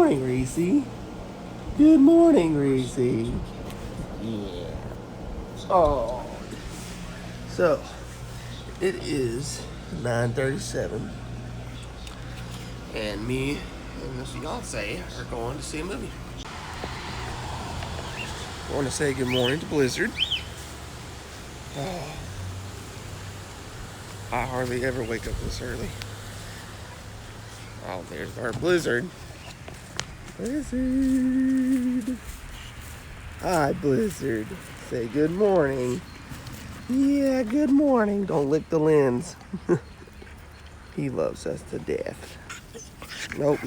morning, Reese. Good morning, Reese. Yeah. Oh. So, it is 9:37, and me and the fiance are going to see a movie. I want to say good morning to Blizzard. Oh, I hardly ever wake up this early. Oh, there's our Blizzard. Blizzard. Hi, Blizzard. Say good morning. Yeah, good morning. Don't lick the lens. He loves us to death. Nope.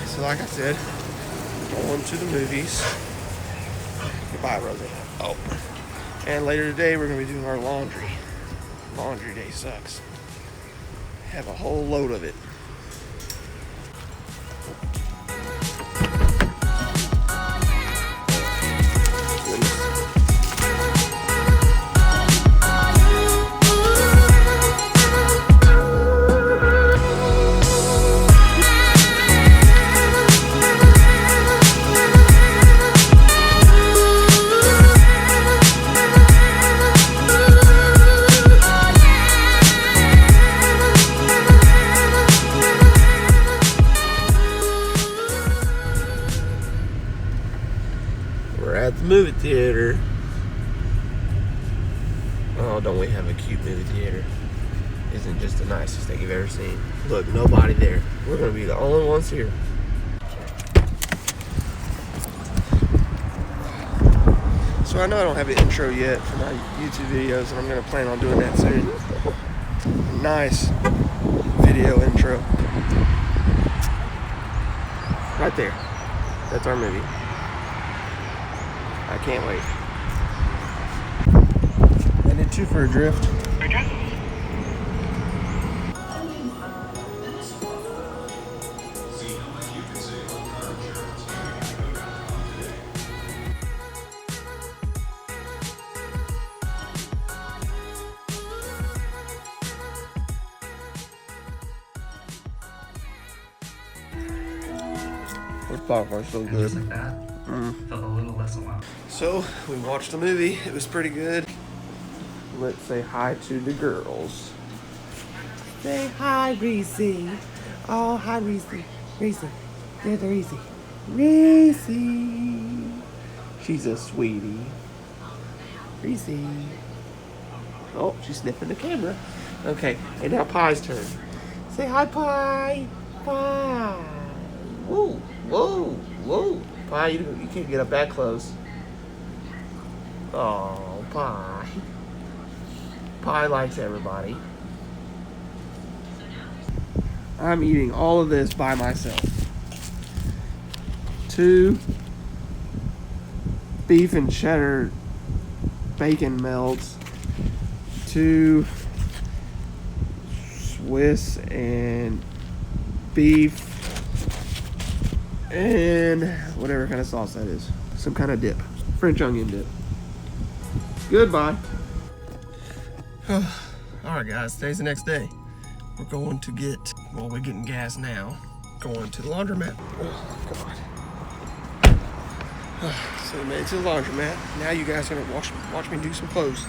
So like I said, going to the movies. Goodbye, Rosie. Oh. And later today, we're going to be doing our laundry. Laundry day sucks. Have a whole load of it. We're at the movie theater. Oh, don't we have a cute movie theater? Isn't just the nicest thing you've ever seen. Look, nobody there. We're gonna be the only ones here. So I know I don't have an intro yet for my YouTube videos, and I'm gonna plan on doing that soon. Nice video intro. Right there. That's our movie. I can't wait. I did two for a drift. This popcorn's so good. Just like that, felt a little less alone. So, we watched the movie. It was pretty good. Let's say hi to the girls. Say hi, Reese. Oh, hi, Reese. Reese. There's Reese. Reese. She's a sweetie. Reese. Oh, she's sniffing the camera. Okay, and now Pie's turn. Say hi, Pie. Pie. Whoa. Pie, you can't get up that close. Oh, Pie. Pie likes everybody. I'm eating all of this by myself. 2 beef and cheddar bacon melts. 2 Swiss and beef. And whatever kind of sauce that is. Some kind of dip. French onion dip. Goodbye. Alright guys, today's the next day. We're going to get, well, we're getting gas now. Going to the laundromat. Oh, God. So we made it to the laundromat. Now you guys are gonna watch me do some clothes.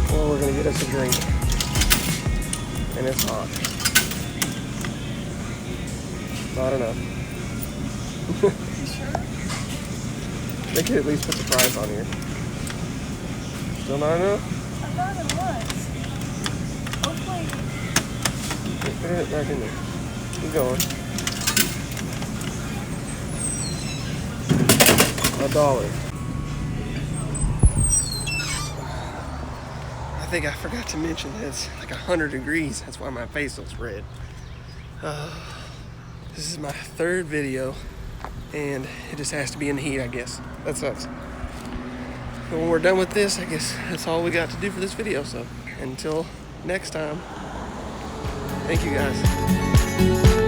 We're gonna get us a drink, and it's hot. Not enough. They could at least put the price on here. Still not enough? I thought it was. Hopefully. Put it back in there. Keep going. $1. I think I forgot to mention this. I like 100 degrees. That's why my face looks red. This is my third video, and it just has to be in the heat, I guess. That sucks. But when we're done with this, I guess that's all we got to do for this video. So until next time, thank you guys.